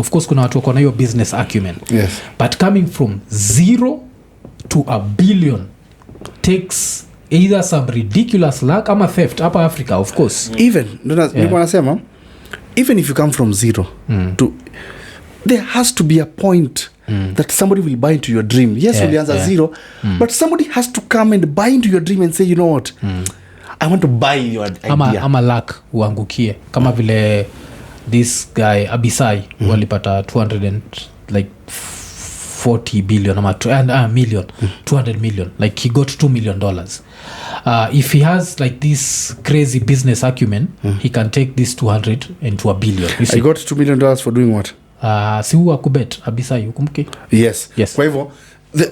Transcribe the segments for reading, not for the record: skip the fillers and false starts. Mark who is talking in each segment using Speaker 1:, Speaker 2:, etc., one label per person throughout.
Speaker 1: of course kuna watu wako na hiyo business acumen.
Speaker 2: Yes.
Speaker 1: But coming from 0 to $1 billion takes either some ridiculous luck ama theft hapa Africa, of course.
Speaker 2: Even nilikuwa nasema even if you come from 0 to, there has to be a point that somebody will buy into your dream. Yes, ulianza 0, but somebody has to come and buy into your dream and say, you know what, I want to buy your idea.
Speaker 1: Ama luck uangukie kama vile this guy Abisai walipata 240 billion ama million 200 million, like he got $2 million. If he has like this crazy business acumen, he can take this 200 into $1 billion.
Speaker 2: I got $2 million for doing what?
Speaker 1: Si huwa kubet Abisai ukumbuke?
Speaker 2: Yes. Kwa hivyo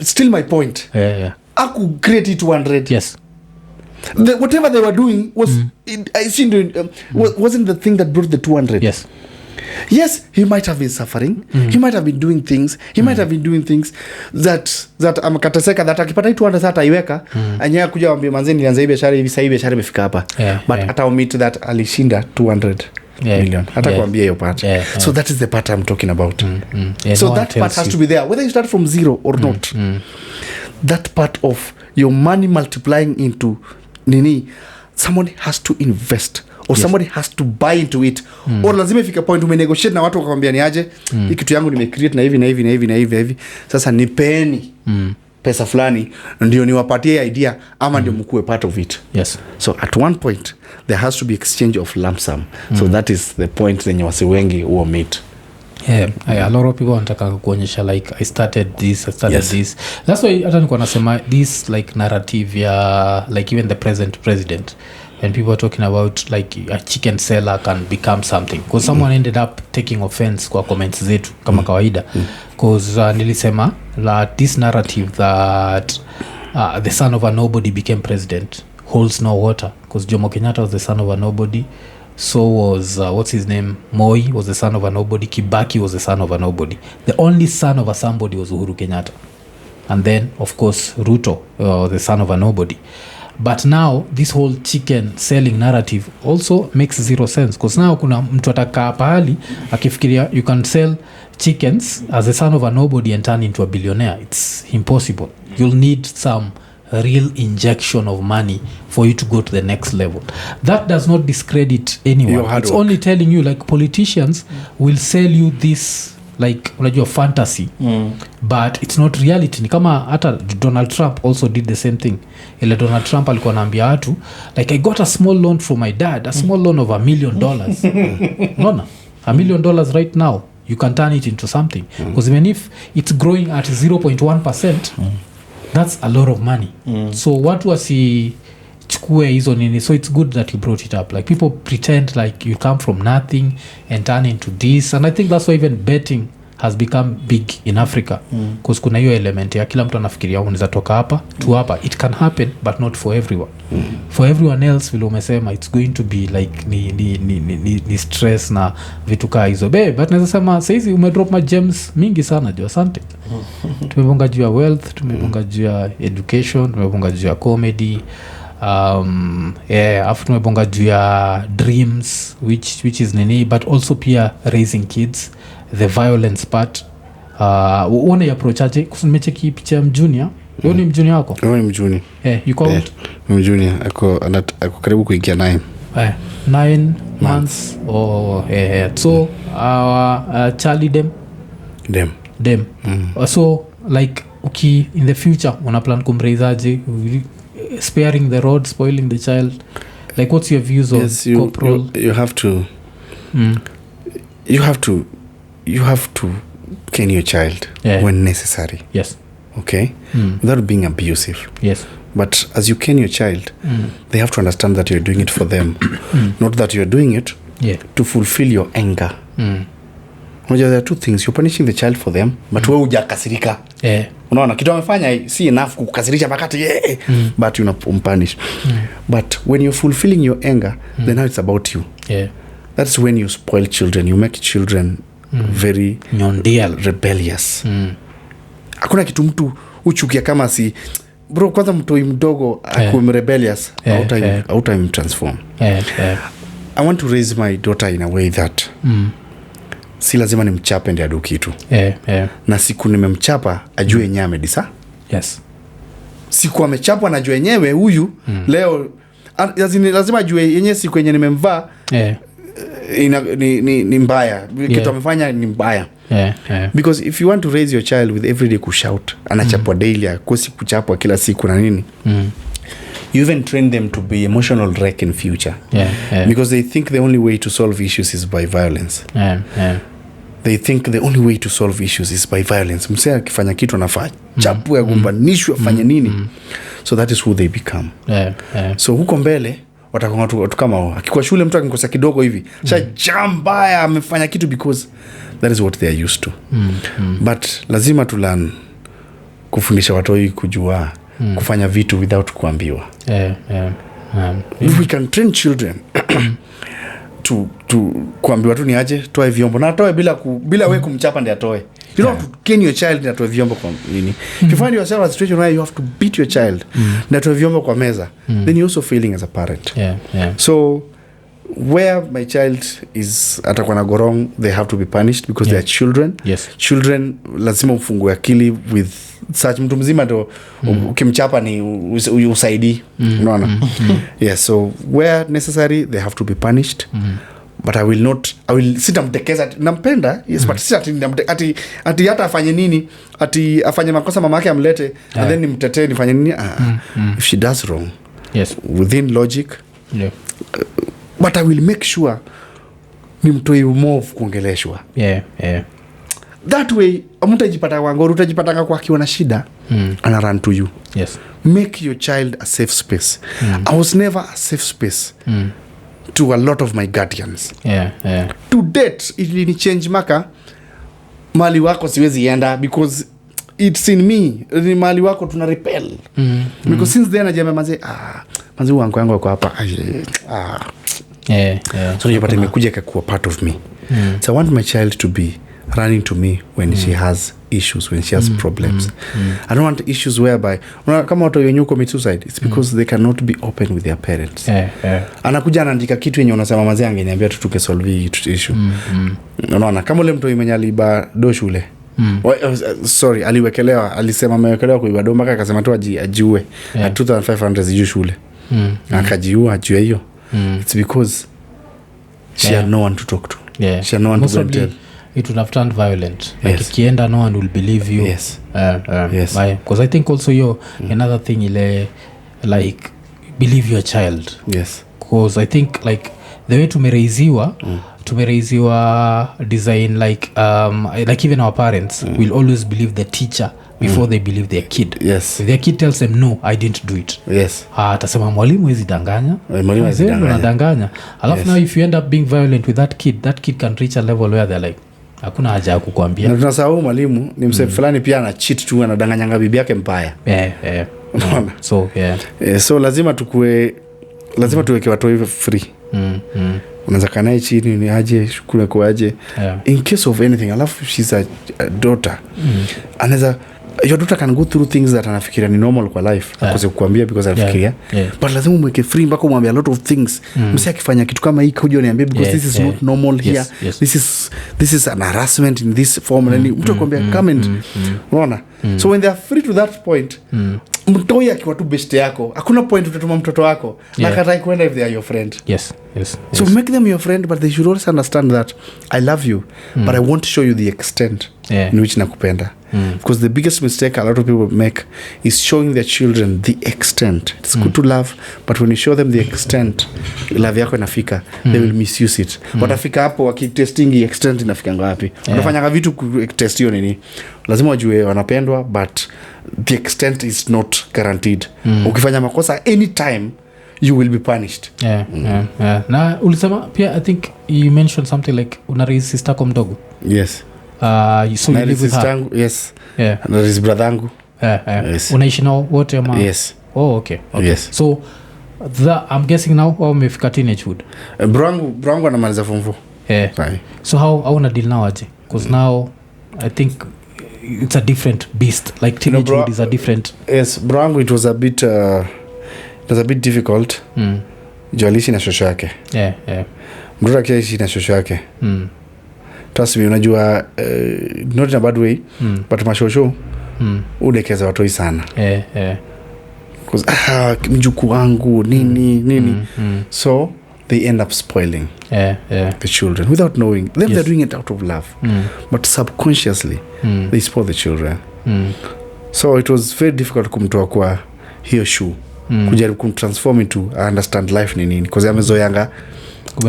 Speaker 2: still my point. Aku create 200.
Speaker 1: Yes.
Speaker 2: Whatever they were doing was wasn't the thing that brought the 200. Yes, he might have been suffering. He might have been doing things. He might have been doing things that amekateseka, that akipata 200 sasa iweka anya kuja wambie manzeni nilianza hii biashara hivi, sasa hii biashara imefika hapa. But hata omit that alishinda 200 million. Hata kuambia hiyo part. So that is the part I'm talking about. So that part has to be there, whether you start from 0 or not. That part of your money multiplying into nini, someone has to invest or somebody has to buy into it. Or lazima ifika point umenegotiate na watu wakakwambia ni aje hii kitu yangu nimecreate na hivi na hivi na hivi na hivi, sasa nipeni pesa fulani ndio niwapatie idea ama ndio mkue part of it. So at one point there has to be exchange of lump sum. So that is the point zenye wase wengi huo meet.
Speaker 1: A lot of people wanataka kuonyesha like I started this. That's why hata niko nasema this like narrative ya like even the present president, and people are talking about like a chicken seller can become something, because someone ended up taking offense kwa comments zetu kama kawaida, because nilisema this narrative that the son of a nobody became president holds no water, because Jomo Kenyatta was the son of a nobody. So was what's his name, Moi was the son of a nobody. Kibaki was the son of a nobody. The only son of a somebody was Uhuru Kenyatta, and then of course Ruto, the son of a nobody. But now this whole chicken selling narrative also makes zero sense, because now kuna mtu ataka pahali akifikiria you can sell chickens as a son of a nobody and turn into a billionaire. It's impossible. You'll need some real injection of money for you to go to the next level. That does not discredit anyone. It's only telling you like politicians will sell you this like unajua fantasy, but it's not reality. Ni kama hata Donald Trump also did the same thing. Ile Donald Trump alikuwa anaambia watu like I got a small loan from my dad, a small loan of $1 million. No, $1 million right now you can turn it into something, because even if it's growing at 0.1%, that's a lot of money. So watu wasichukue hizo nini. So it's good that you brought it up. Like people pretend like you come from nothing and turn into this, and I think that's why even betting has become big in Africa, because kuna hiyo element ya kila mtu anafikiria unaweza toka hapa tu hapa. It can happen but not for everyone. For everyone else vile umesema it's going to be like ni stress na vitu kaa hizo but naweza sema saizi umedrop my gems mingi sana jo. Asante. Tumebonga juu ya wealth, tumebonga juu ya education, tumebonga juu ya comedy, afu tumebonga juu ya dreams which is nini, but also pia raising kids, the violence part. Uone approach aje, kusimecheki picha mjunior. Wewe ni mjunior wako?
Speaker 2: Wewe ni mjunior.
Speaker 1: You call it?
Speaker 2: Mjunior ako karibu kuingia 9.
Speaker 1: 9 months or so Charlie dem. So like in the future una plan kumraise aje, sparing the rod, spoiling the child? Like what's your views on corporal?
Speaker 2: You have to you have to cane your child when necessary. Okay? Without being abusive. But as you cane your child, they have to understand that you're doing it for them. Not that you're doing it to fulfill your anger. There are two things. You're punishing the child for them, but wewe hujakasirika. Unaona kitu amefanya si enough kukasirisha pakati but you punish. But when you're fulfilling your anger, then now it's about you. That's when you spoil children. You make children very rebellious. Hakuna kitu mtu uchukia kama si bro, kwanza mtoi mdogo akuwe rebellious, how time transform. I want to raise my daughter in a way that si lazima nimchape ndio adu kitu. Na siku nimemchapa ajue yenyewe amedisa.
Speaker 1: Yes.
Speaker 2: Siku amechapwa na ajue yenyewe huyu leo lazima ajue yenyewe siku yenyewe nimemvaa ni mbaya. Kitu amefanya ni mbaya. Because if you want to raise your child with everyday kushout, anachapwa daily, akosi kuchapwa kila siku na nini, you even train them to be emotional wreck in future. Because they think the only way to solve issues is by violence. They think the only way to solve issues is by violence. Msee akifanya kitu anafaa chapwe, agumbanishwe, afanye nini. So that is who they become. So huko mbele watakuwa watu kama wao. Akikuwa shule mtu akikosa kidogo hivi, jambaya amefanya kitu because that is what they are used to. But lazima tu learn kufundisha watu kujua kufanya vitu without kuambiwa. We can train children to kuambiwa tu ni aje toe vyombo na atoe bila wewe kumchapa ndiye atoe. You don't have to cane your child na atoe vyombo kwa nini. If you find yourself in a situation where you have to beat your child na atoe vyombo kwa meza, then you're also failing as a parent. So where my child is atakuwa na go wrong, they have to be punished because they are children. Children lazima ufungue akili with such mtu mzima ndo ukimchapa ni usaidi, unaona. So where necessary they have to be punished. But I will sitamtekeza nampenda, but ati hata afanye nini, ati afanye makosa mama yake amlete and then nimtetee nifanye nini. If she does wrong, within logic, but I will make sure nimtoi move kuongeleshwa. That way amutajipata wangoru, utajipata kwa akiwa shida ana run to you. Make your child a safe space. I was never a safe space to a lot of my guardians. To date ili change maka mali wako siwezi enda because it's in me. Ni mali wako tuna repel. Because since then ajame manze wangu wako hapa. So you imekuja kuwa part of me. So I want my child to be running to me when she has issues, when she has problems. I don't want issues whereby kama watu wenye commit suicide, it's because they cannot be open with their parents. Anakuja anaandika kitu yenye unasema mazee angeniambia tutuke solve hii issue. Unaona kama ule mtu mwenye aliba do shule. Sorry, alisema amewekelewa kuiba do mpaka akasema tu ajiue at 2500 ziju shule. Akajiua juu hiyo. It's because she had no one to talk to. She had no one to tell.
Speaker 1: It would have turned violent. Like ikienda no one will believe you. Because I think also another thing ile like believe your child. Because I think like the way tumereiziwa design like even our parents will always believe the teacher before they believe their kid. If their kid tells them no, I didn't do it. Atasema mwalimu hizi danganya. Danganya. Alafu now if you end up being violent with that kid can reach a level where they're like hakuna haja ya kukuambia. Na
Speaker 2: tunasahau mwalimu ni mse fulani pia ana cheat tu, anadanganyanga bibi yake mbaya. Unaona? So lazima tuweke watu hivi free. Unaweza kanae chini ni aje shukuru kwa aje. In case of anything, alafu she's a daughter. Your daughter can go through things that anafikiria ni normal kwa life. Akose kukuambia because anafikiria. But lazima umweke free mpaka umwambie a lot of things. Msi akifanya kitu kama hii kuja niambie because this is not normal here. This is an harassment in this form. And mtu akwambia come and unaona. So when they are free to that point, mtoi akiwa tu best yako, hakuna point utatuma mtoto wako na katai kwenda if they are your friend. So make them your friend, but they should also understand that I love you, but I want to show you the extent in which nakupenda. Because the biggest mistake a lot of people make is showing their children the extent. It's good to love, but when you show them the extent love yako inafika, they will misuse it. Watafika hapo wakitestingi extent inafika ngapi. Wanafanya vitu kutest hiyo nini. Lazima wajue wanapendwa, but the extent is not guaranteed. Ukifanya makosa anytime you will be punished. Na ulisema pia I think you mentioned something like unaraise sister kwa mdogo. So you live with her? And there is brother angu. Unaishi nao wote ama? Okay. So I'm guessing now umefika teenagehood. Brangu anamaliza form 4. So how una deal now aje? Because now I think it's a different beast. Like teenagehood is a different. Brangu it was a bit difficult. Jalishi na shosho yake. Mtoto akiishi na shosho yake. trust me unajua not in a bad way but mashosho udekeza watoi sana mjukuu wangu nini so they end up spoiling the children without knowing them. They're doing it out of love but subconsciously they spoil the children so it was very difficult kumtoa kwa hiyo shoe kujaribu kumtransform into understand life ni nini because amezoeanga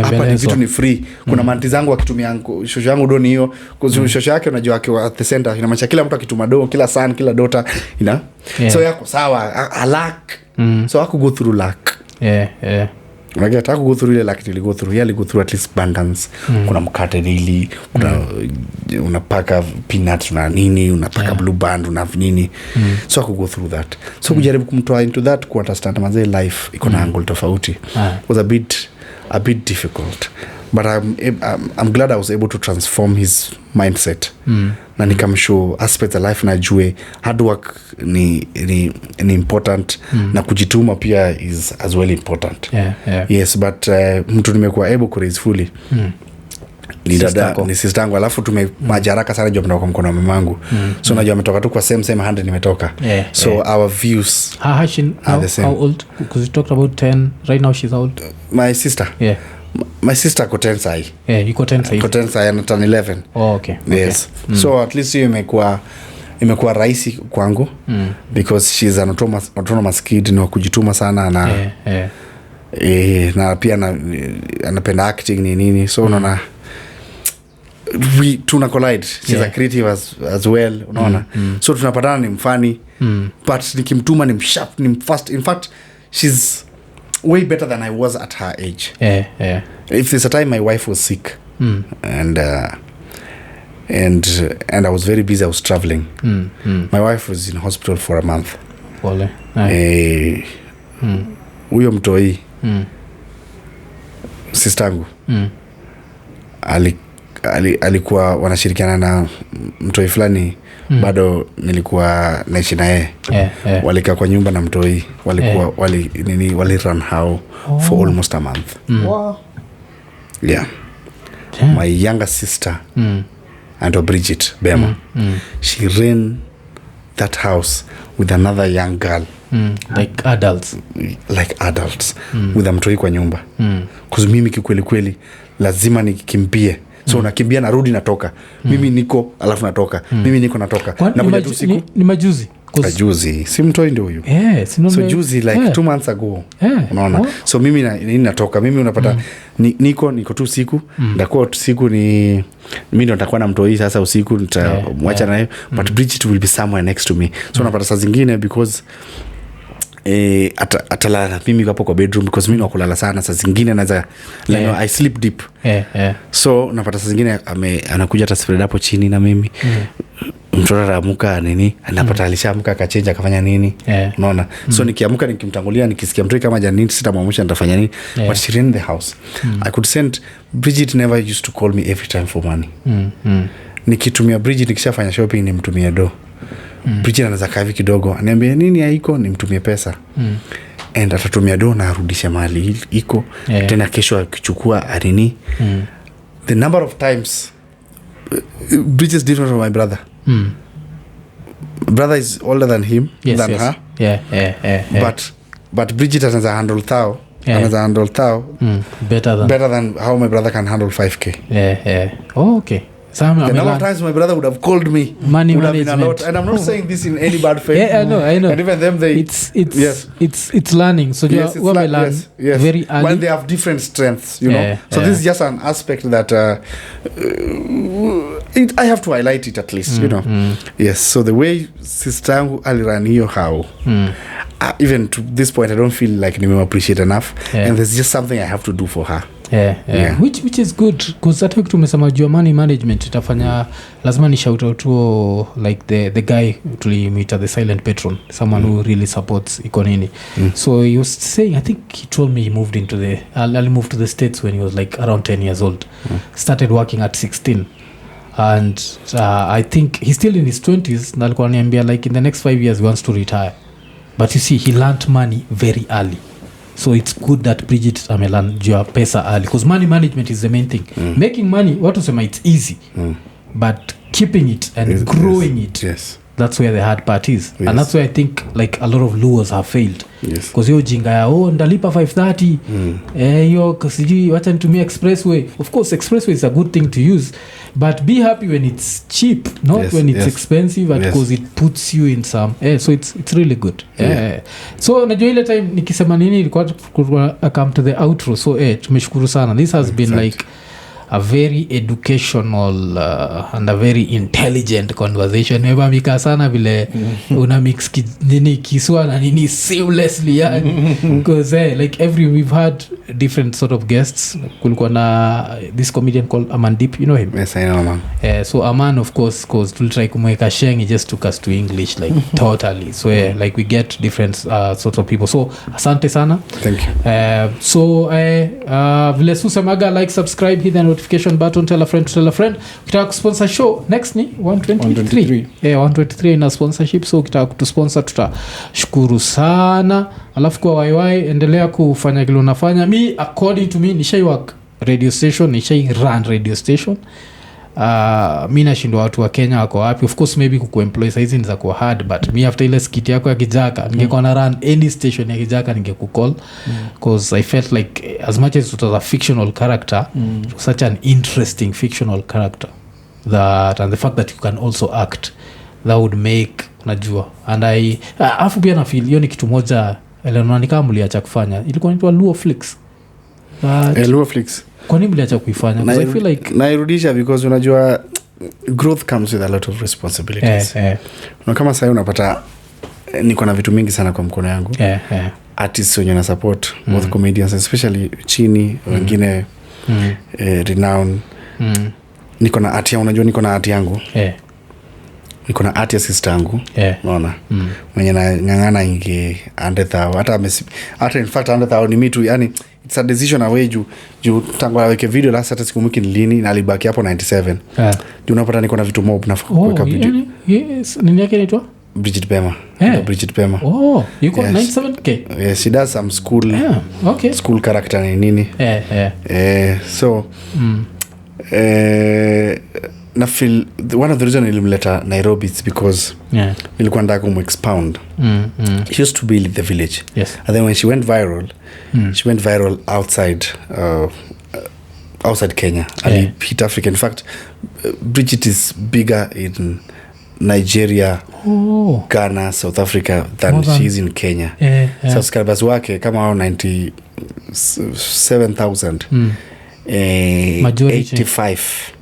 Speaker 2: hapa ni vitu ni free. Kuna manti zangu akitumia shosho yangu doni hiyo kwa shosho yake unajua akiwa at the center inamaanisha kila mtu akituma do kila son kila daughter so yako sawa a lack so aku go through lack unajua taka go through ile lack ili go through yali go through at least abundance kuna mkate daily unapaka peanuts na nini unapaka blue band una nini so aku go through that so kujaribu kumtoa into that ku understand manze life iko na angle tofauti was a bit difficult but I'm glad I was able to transform his mindset na nikamshow aspects of life najue hard work ni important na kujituma pia is as well important yes but mtu nimekuwa able to raise fully ni dada ni sister yangu alafu tumejaraka sana job na kwa mkono wa mamangu so najua ametoka tu kwa same hand nimetoka so our views
Speaker 1: are the same. How old? Because you talked about 10 right now she's old.
Speaker 2: My sister my sister got 10 sai
Speaker 1: you got 10 sai
Speaker 2: got 10 sai and 11
Speaker 1: okay
Speaker 2: yes so at least imekuwa rahisi kwangu because she's an autonomous kid ni kujituma sana na na pia anapenda acting ni nini so unaona we tuna collide she's a creative as well unaona so tunapatana ni mfani but nikimtuma ni sharp ni fast in fact she's way better than I was at her age if there's a time my wife was sick and I was very busy I was traveling my wife was in hospital for a month huyo mtoi sistangu alikuwa wanashirikiana na mtoi fulani bado nilikuwa naishi na yeye walikaa kwa nyumba na mtoi walikuwa wali run how for almost a month my younger sister and Bridget Bema she ran that house with another young girl
Speaker 1: like adults
Speaker 2: with a mtoi kwa nyumba because mimi kikweli lazima nikimbie so nakimbia narudi natoka mimi niko alafu natoka mimi niko natoka na kuja tu siku
Speaker 1: ni majuzi
Speaker 2: si mtoi ndio huyo so juzi like 2 months ago unaona so mimi natoka mimi unapata niko tu siku ndakuwa tu siku ni mimi ndo nitakuwa na mtoi sasa usiku nitamwacha naye but Bridget will be somewhere next to me so unapata saa zingine because atalala mimi hapo kwa bedroom because mimi nakulala sana saa zingine naweza I sleep deep so napata saa zingine anakuja hata spread hapo chini na mimi mtoto anaamka nini anapata alishaamka akachange akafanya nini unaona so nikiamka nikimtangulia nikisikia mtu kama janini sitamwamsha nitafanya nini but she in the house I could send Bridget never used to call me every time for money nikitumia Bridget nikishafanya shopping nimtumie do Bridget anaweza kavi kidogo aniambia nini haiko nimtumie pesa and atatumia do na arudishe mali iko tena kesho akichukua arini the number of times Bridget is different from my brother brother is older than him her but Bridget anaweza handle thou better than how my brother can handle 5k
Speaker 1: okay the
Speaker 2: number of times my brother would have called me
Speaker 1: money
Speaker 2: would
Speaker 1: management.
Speaker 2: have been a lot and I'm not saying this in any bad faith
Speaker 1: I know
Speaker 2: and even them they
Speaker 1: it's learning so
Speaker 2: yes,
Speaker 1: you learn very early
Speaker 2: when they have different strengths you know so this is just an aspect that I have to highlight it at least you know yes so the way sister yangu aliran hiyo how even to this point I don't feel like nime appreciate enough and there's just something I have to do for her
Speaker 1: which is good because hata tumesema jua money management itafanya lazima ni shout out to like the guy tulimwita the silent patron someone who really supports Iko Nini so he was saying I think he told me he moved into he moved to the States when he was like around 10 years old started working at 16 and I think he's still in his 20s na alikuwa ananiambia like in the next 5 years he wants to retire but you see he learned money very early so it's good that Bridget amelan jua pesa early because money management is the main thing. Making money watu sema it's easy but keeping it and growing it, that's where the hard part is. And that's where I think like a lot of Luos have failed because hiyo jinga ya ndalipa 530 hiyo kasiji wacha nitumie expressway. Of course expressway is a good thing to use but be happy when it's cheap, not when it's expensive, because it puts you in some so it's really good. So najua ile time nikisema nini ilikuwa come to the outro. So tumeshukuru sana. This has been like a very educational and a very intelligent conversation. Mika sana vile una mix nini Kiswa na nini seamlessly because like we've had different sort of guests. Kulikuwa na this comedian called Amandip, you know him?
Speaker 2: Yes, I know Aman.
Speaker 1: So Aman, of course, cause we'll try kumweka sheng, he just took us to English like totally. So like we get different sorts of people. So asante sana.
Speaker 2: Thank you.
Speaker 1: So vile susemaga, like, subscribe, hit the notification button, tell a friend. Ukitaka sponsor show next ni 123. 123 ina sponsorship, so ukitaka kutusponsor tutashukuru sana. Alafu kwa waiwai endelea kufanya kile unafanya. Me according to me nishai work radio station, nishai run radio station. Mi nashindwa watu wa Kenya wako wapi. Of course maybe kukuemploy saizi niza kuwa hard, but me after ile skit yako ya Kijaka ningekuwa na run any station ya Kijaka ningekukall because I felt like as much as it was a fictional character, it was such an interesting fictional character that, and the fact that you can also act, that would make, unajua, and afu pia na feel hiyo ni kitu moja Eleanor kama mliacha kufanya, ilikuwa inaitwa Luo Flix.
Speaker 2: Luo Flix.
Speaker 1: Kwa nini mliacha kuifanya? Because I feel like
Speaker 2: nairudisha because unajua growth comes with a lot of responsibilities. Na kama sasa unapata niko na vitu mingi sana kwa mkono yangu. Artists wenye na support both comedians especially chini wengine renowned. Niko na art yangu, unajua niko na art yangu. Niko na art sister yangu. Unaona? Mwenye na ngangana ingi 100,000 hata in fact 100,000 ni mitu, yani it's a decision away juu tangu aweke video last hata sikumbuki ni lini na alibaki hapo 97. Juu unapata niko na vitu mob nafaa kuweka video.
Speaker 1: Yes, nini yake inaitwa?
Speaker 2: Bridget Pema. Bridget Pema.
Speaker 1: Yuko 97k.
Speaker 2: Yes, she does some school. School character nini. So na feel one of the reason ilimleta Nairobi is because nilikuwa nataka expound. She used to be in the village.
Speaker 1: Yes.
Speaker 2: And then when she went viral, she went viral outside Kenya. And hit Africa. In fact, Bridget is bigger in Nigeria, Ghana, South Africa than she is in Kenya. Subscribers wake kama hao 97,000. 85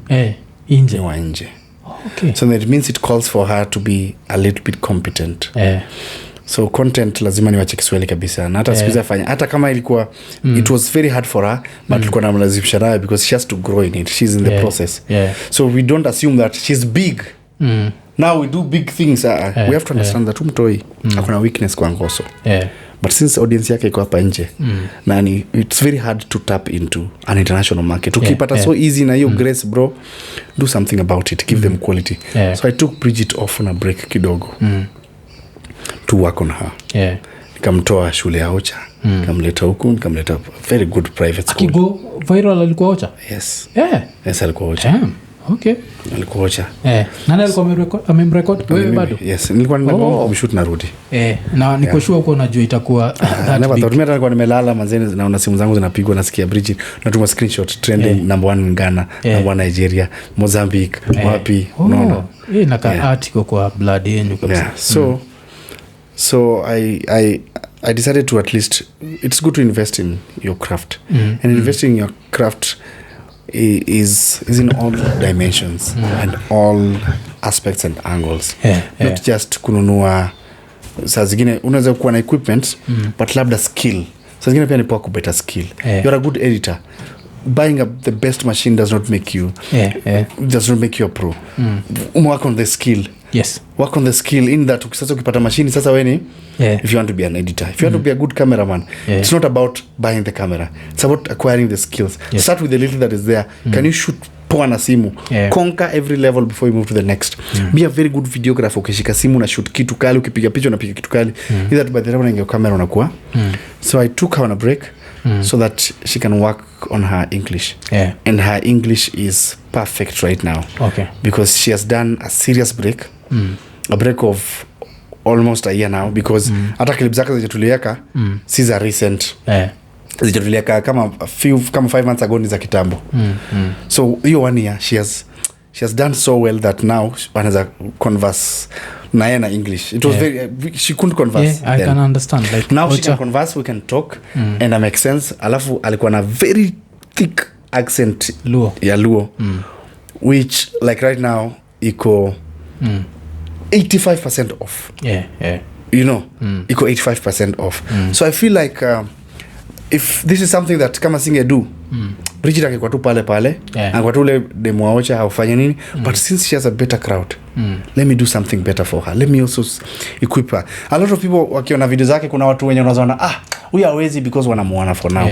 Speaker 1: nje.
Speaker 2: Okay. So that means it calls for her to be a little bit competent. So content lazima niwache Kiswahili kabisa. Na hata siku fanya hata kama ilikuwa it was very hard for her, but tulikuwa namlazimisha nayo because she has to grow in it. She's in the process. So we don't assume that she's big. Now we do big things. We have to understand that mtoi akona weakness kwa ngoso. But since audience yake iko hapa nje, nani, it's very hard to tap into an international market. Ukipata so easy na hiyo grace bro, do something about it, give them quality. So I took Bridget off on a break kidogo to work on her. Nikamtoa shule ya Ocha, nikamleta huku, nikamleta very good private school.
Speaker 1: Akigo viral alikuwa Ocha?
Speaker 2: Yes. Yes, alikuwa Ocha.
Speaker 1: Okay.
Speaker 2: Alikuwa Ocha.
Speaker 1: Nani alikuwa amemrecord? Wewe bado?
Speaker 2: Yes, nilikuwa nimeshoot narudi.
Speaker 1: Na niko sure uko unajua itakuwa
Speaker 2: never thought. Mimi nilikuwa nimelala manzeni na simu zangu zinapigwa, nasikia Bridget natuma screenshot trending number 1 in Ghana, number 1 Nigeria, Mozambique, wapi, unaona.
Speaker 1: Na ka article kwa blood yenu kabisa.
Speaker 2: So I decided to at least, it's good to invest in your craft. And investing in your craft is in all dimensions and all aspects and angles. Not just kununua, saa zingine unaweza kuwa na equipment but labda skill. Saa zingine pia ni poa kubeta skill. You're a good editor. Buying the best machine does not make you a pro. Work on the skill.
Speaker 1: Yes.
Speaker 2: Work on the skill in that sasa ukipata machine sasa wewe if you want to be an editor, if you want to be a good cameraman, it's not about buying the camera, it's about acquiring the skills. Start with the little that is there. Can you shoot poa na simu. Conquer every level before you move to the next. Be a very good videographer. Ukishika simu na shoot kitu kali, ukipiga picha unapiga kitu kali. Either by the time unaingia camera unakuwa. So I took her on a break so that she can work on her English. And her English is perfect right now.
Speaker 1: Okay.
Speaker 2: Because she has done a serious break. A break of almost a year now, because hata clip zake zijatulieka si za recent. Zijatulieka kama 5 months ago ni za kitambo. So hiyo 1 year she has done so well that now anaweza converse na yeye na English. It was very she couldn't converse.
Speaker 1: I can understand, like
Speaker 2: now she can converse, we can talk and that makes sense. Alafu alikuwa na very thick accent
Speaker 1: Luo.
Speaker 2: Ya Luo. Which like right now iko 85% off. You know, iko 85% off. So I feel like if this is something that kama singe do Bridget akikuwa tu pale angekuwa tu ule demo aocha aufanye nini, but since she has a better crowd, let me do something better for her, let me also equip her. A lot of people wakiona video zake, kuna watu wenye wanaona we are lazy because wanamuona for now.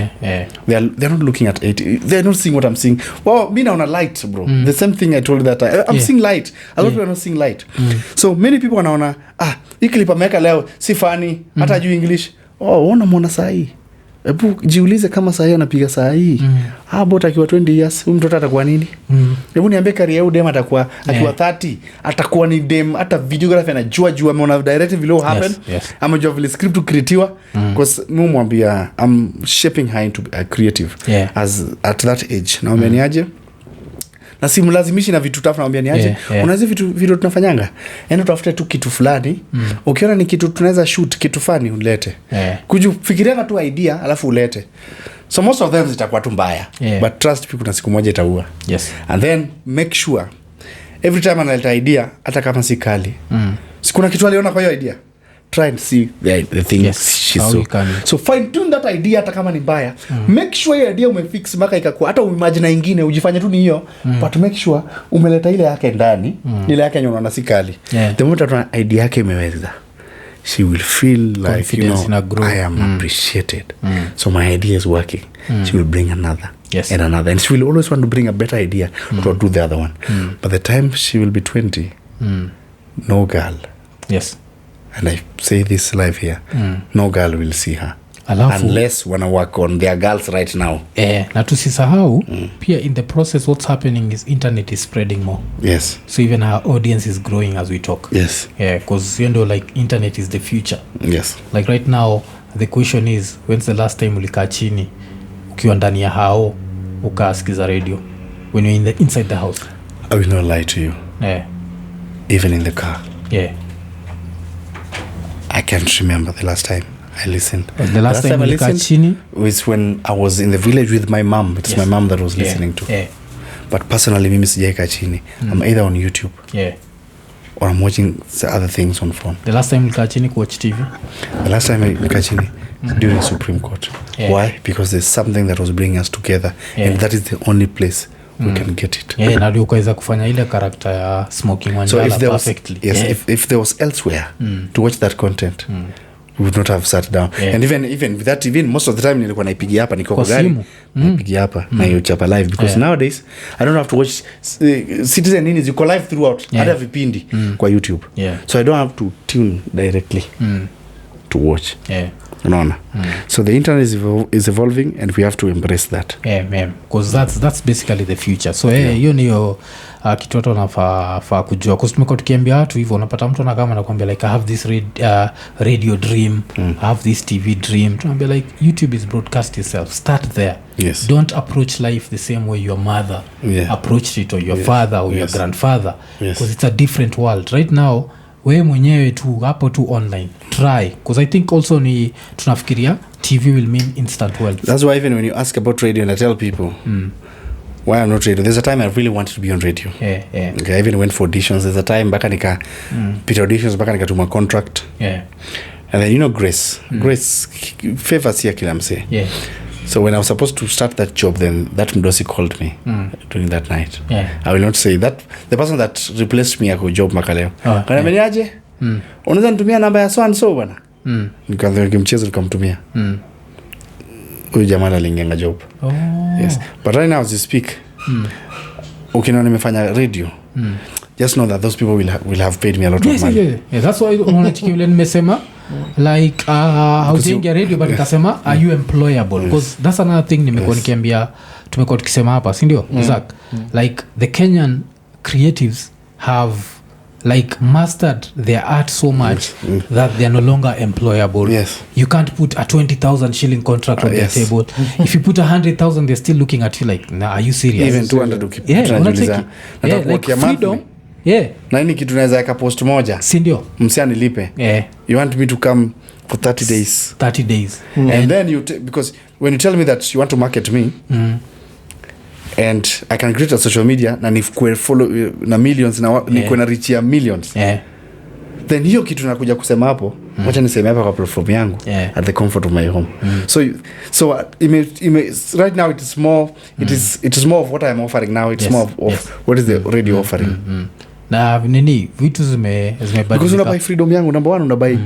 Speaker 2: They're not looking at it, they're not seeing what I'm seeing. Well, me now on a light, bro. The same thing I told you that I'm seeing light. A lot of people are not seeing light. So many people wanaona hii clip ameweka leo si funny, hata hajui English. Unamuona sahi. Ebu jiulize kama saa hii anapiga saa hii. Bota akiwa 20 years, huyu mtoto atakuwa nini? Ebu niambie career yao dem atakuwa akiwa 30, atakuwa ni dem, hata videography anajua ameona directive vile happen. Amejua vile script creatiwa, because mimi mwambia I'm shaping her into a creative as at that age. Naomba niaje? Na simlazimishi na vitu tafu, naambia niaje? Unaweza vitu tunafanyanga. Enda tafute tu kitu fulani. Ukiona ni kitu tunaweza shoot kitu fani ulete. Kujifikiria tu idea alafu ulete. So most of them zitakuwa tu mbaya. But trust people, na siku moja itaua. And then make sure every time analeta idea hata kama si kali. Sikuna kitu aliona kwa hiyo idea. Try and see the things she saw. So fine tune that idea hata kama ni mbaya. Make sure your idea umefix mpaka ikakuwa, hata uimagine nyingine ujifanye tu ni hiyo, but make sure umeleta ile yake ndani, ile yake yenye unaona si kali. The moment that idea yake imeweza, she will feel like, you know, I am appreciated. So my idea is working. She will bring another and another, and she will always want to bring a better idea to do the other one. By the time she will be 20, no girl. And I say this live here, no girl will see her. Unless wanna work on their girls right now.
Speaker 1: Na tusisahau pia in the process what's happening is internet is spreading more. So even our audience is growing as we talk. Because you know, like internet is the future. Like right now the question is, when's the last time ulikaa chini ukiwa ndani ya hao ukasikiza radio when you're inside the house?
Speaker 2: I will not lie to you. Even in the car. I can't remember the last time I listened.
Speaker 1: The last time I listened
Speaker 2: was when I was in the village with my mom. It's my mom that was listening to. But personally, mimi sijaika chini. I'm either on YouTube or I'm watching other things on phone.
Speaker 1: The last time ulikaa chini watch TV?
Speaker 2: The last time I likaa chini during Supreme Court. Why? Because there's something that was bringing us together, and that is the only place we can get it.
Speaker 1: Na ndio ukaweza kufanya ile character ya Smoking Wanjala perfectly.
Speaker 2: If there was elsewhere to watch that content, we would not have sat down. And even with that, even most of the time nilikuwa naipigia hapa, niko kwa gari naipigia hapa na hiyo chapa live, because nowadays I don't have to watch Citizen nini ziko live throughout, hata vipindi kwa YouTube. So I don't have to tune directly to watch. Unaona? So the internet is evolving and we have to embrace that.
Speaker 1: Because that's basically the future. So hiyo niyo kitu watu wanafaa kujua. Because tumekuwa tukiambia watu hivyo, unapata mtu anakaa anakuambia like I have this radio dream, I have this TV dream. Tunaambia like YouTube is broadcast itself. Start there. Don't approach life the same way your mother approached it, or your father or your grandfather, because it's a different world. Right now wewe mwenyewe tu hapo tu online try, because I think also ni tunafikiria TV will mean instant wealth.
Speaker 2: That's why even when you ask about radio and I tell people why I'm not radio, there's a time I really wanted to be on radio. Okay, I even went for auditions. There's a time baka nika pita auditions baka nikatuma contract. And then you know Grace favors here kila mse. So when I was supposed to start that job, then that mdosi called me during that night. I will not say that the person that replaced me ako job makaleo. Kanameniaje? Unaweza nitumia namba ya so and so bwana? Nikaanza nikimchezo nikamtumia. Huyu jamaa alingenga job. But right now as you speak, ukina nimefanya radio just know that those people will have paid me a lot of money.
Speaker 1: Yeah, that's why unachiki vile nimesema like haujengia radio but kasema are you employable because that's another thing nimekuwa nikiambia tumekuwa tukisema hapa si ndio Zach like the Kenyan creatives have like mastered their art so much that they are no longer employable. You can't put a 20,000 shilling contract on their table. If you put 100,000 they're still looking at you like nah, are you serious?
Speaker 2: Even 200 to keep
Speaker 1: like freedom
Speaker 2: na ini kitu naweza eka post moja
Speaker 1: si ndio
Speaker 2: msia nilipe you want me to come for 30 days and then you because when you tell me that you want to market me and I can create a social media na nifukue follow na millions na nikuwe na reach ya millions then hiyo kitu nakuja kusema hapo wacha niseme hapa kwa platform yangu at the comfort of my home so right now it is more it is more of what I am offering now. It's more of what is the radio offering
Speaker 1: na nini vitu zimebadilika
Speaker 2: because unabai freedom yangu number 1 unabai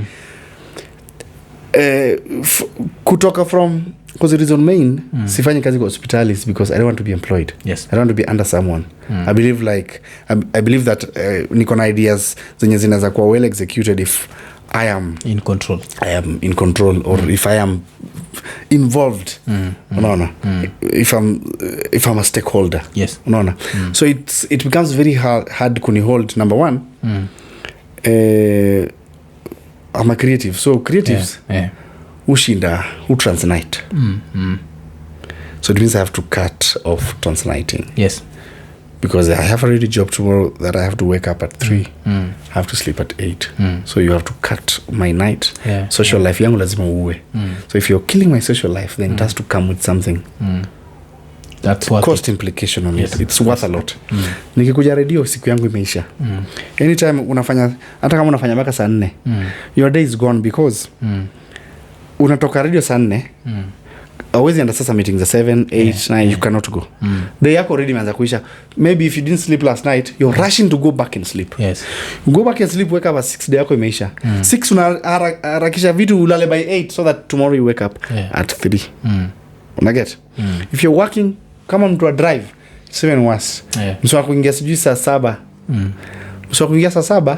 Speaker 2: kutoka from because the reason main sifanyi kazi kwa hospitali is because I don't want to be employed. I don't want to be under someone. I believe that niko na ideas zenye zinaweza kuwa well executed if I am in control or if I am involved unaona if I'm a stakeholder unaona so it becomes very hard kunihold number 1 I'm a creative so creatives ushinda transnight so it means I have to cut off transnighting because I have a ready job tomorrow that I have to wake up at 3 I have to sleep at 8 so you have to cut my night social life yangu lazima uwe so if you're killing my social life then it has to come with something
Speaker 1: that's what
Speaker 2: cost implication on it it's worth a lot nikikuja radio siku yangu imeisha anytime unafanya hata kama unafanya mpaka saa 4 your day is gone because unatoka radio saa 4 always enda sasa meeting za 7 8 9 you cannot go day yako already imeanza kuisha maybe if you didn't sleep last night you're rushing to go back and sleep you go back and sleep wake up at 6 day yako imeisha 6 unaharakisha vitu ulale by 8 so that tomorrow you wake up at 3 una get if you're working kama mtu wa drive 7 was mswa kuingia sijui saa 7 mswa kuingia saa 7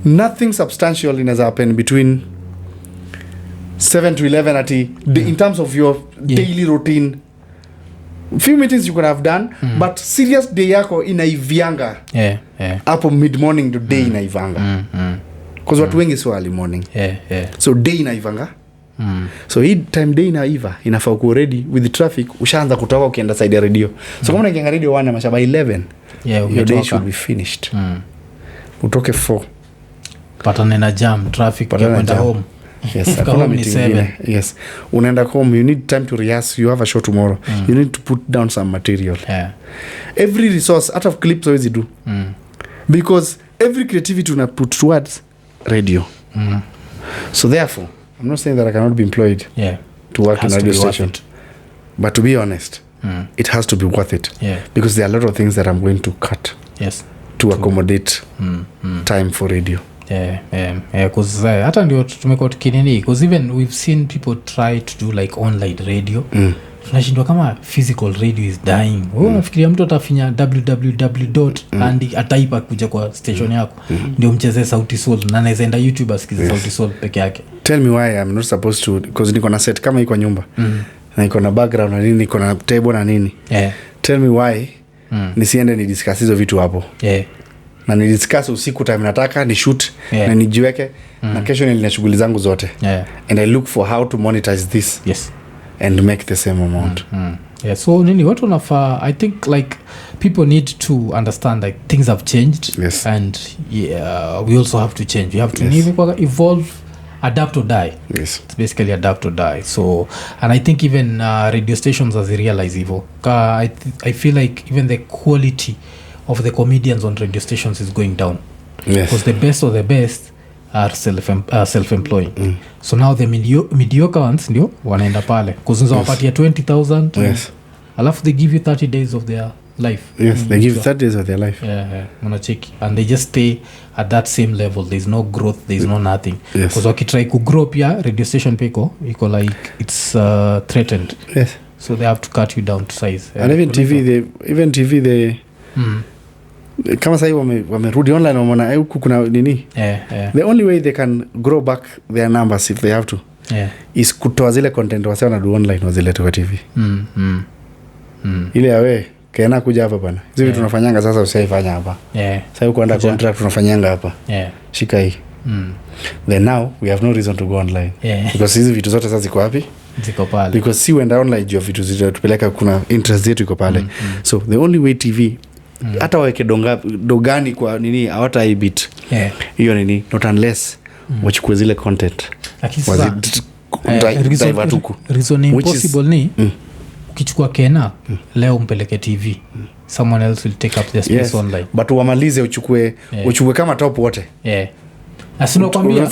Speaker 2: nothing substantial inaweza happen between 7 to 11 at in terms of your daily routine few meetings you could have done but serious day yako inaivianga hapo mid morning to day inaivanga because watu wengi so early morning so day inaivanga so hii time day inaiva inafaa ku ready with the traffic ushaanza kutoka ukienda side ya radio so kama unaingia radio 1 mashaba 11 your day should be finished utoke 4 patana na jam traffic ya kwenda home unaenda home you need time to rehearse you have a show tomorrow you need to put down some material every resource out of clips always do because every creativity una put towards radio so therefore I'm not saying that I cannot be employed to work in a radio station but to be honest it has to be worth it because there are a lot of things that I'm going to cut to accommodate time for radio
Speaker 1: because hata ndio tumekuwa tukinini because even we've seen people try to do like online radio tunashindwa kama physical radio is dying unafikiria mtu atafinya www. and ataipa kuja kwa station yako ndio mcheze Sauti Sol na anaweza enda YouTube asikize Sauti Sol peke yake.
Speaker 2: Tell me why I'm not supposed to because niko na set kama iko nyumba na iko na background na nini niko na table na nini tell me why nisiende ni discuss hizo vitu hapo na ni discuss usiku time nataka ni shoot na nijiweke na kesho nina shughuli zangu zote and I look for how to monetize this and make the same amount
Speaker 1: so nini watu wanafaa I think like people need to understand like things have changed and we also have to change we have to evolve adapt or die it's basically adapt or die so and I think even radio stations as they realize evil I feel like even the quality of the comedians on radio stations is going down because the best of the best are self-employed so now the mediocre ones ndio wanaenda pale kuzunza wapatia 20,000 alafu they give you 30 days of their life
Speaker 2: they give 30 days of their life
Speaker 1: unacheki and they just stay at that same level there's no growth there's no nothing because wakitry kugrow pia radio station piko iko like it's threatened so they have to cut you down to size
Speaker 2: and even TV kama sasa wamerudi online wameona huku kuna nini the only way they can grow back their numbers if they have to is kutoa zile content wase wanadu online wazilete kwa TV ile yawe kaena kuja hapa bana hizi vitu tunafanyanga sasa usiifanya hapa sasa uko under contract tunafanyanga hapa shika hii then now we have no reason to go online because hizi vitu zote sasa ziko wapi ziko pale because si wenda online juu vitu zitapeleka kuna interest yetu iko pale so the only way TV hata waweke dogani kwa nini hawata ibit hiyo nini not unless wachukue zile content
Speaker 1: reason impossible ni ukichukua Kena leo umpeleke TV someone else will take up the space online
Speaker 2: but wamalize uchukue kama top wote
Speaker 1: asino kwambia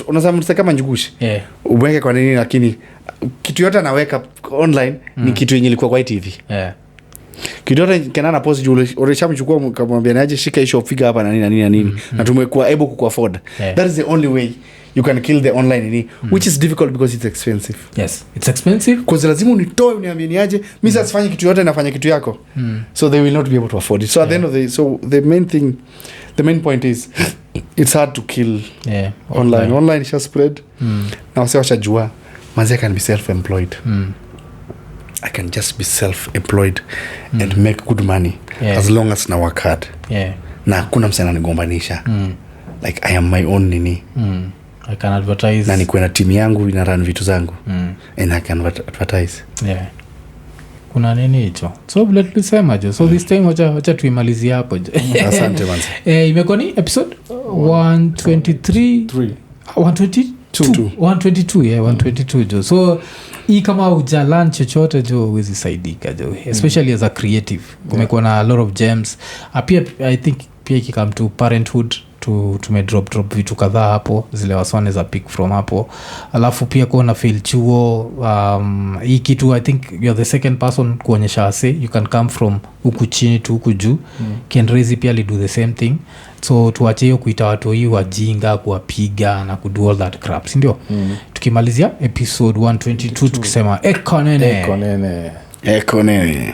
Speaker 2: unasema kama Njugushi uweke kwa nini lakini kitu yote anaweka online ni kitu yenye ilikuwa kwa TV kitu yote Kena na post juu ulishamchukua kamwambia naje shika hiyo figure hapa na nini na tumekuwa able ku afford that is the only way you can kill the online which is difficult because it's expensive.
Speaker 1: Yes, it's expensive
Speaker 2: because lazima unitoe uniambie niaje mimi sasa sifanye kitu yote nafanya kitu yako so they will not be able to afford it so at the end of the main point is it's hard to kill online is spread na wasiwasha jua manzi can be self-employed I can just be self-employed and make good money as long as na work hard na hakuna msana nigombanisha like I am my own nini
Speaker 1: I can advertise
Speaker 2: na niko na timu yangu ina run vitu zangu and I can advertise
Speaker 1: kuna nini hicho so let me sema jo so this time wacha tuimalizie hapo
Speaker 2: asante manzi
Speaker 1: imekuwa ni episode 122 jo so hii kama uja lunch chochote jo huwezi saidika jo especially as a creative kumekuwa na a lot of gems pia I think pia ikikam to parenthood tumedrop vitu kadhaa hapo zile waswane za pick from hapo alafu pia kuona feel chuo hii kitu I think you're the second person kuonyesha ase you can come from huku chini to huku juu Kenrezi pia do the same thing so tuache hiyo kuita watu hii wajinga kuwapiga na kudo all that crap si ndio tukimalizia episode 122 tukisema Iko Nini
Speaker 2: Iko Nini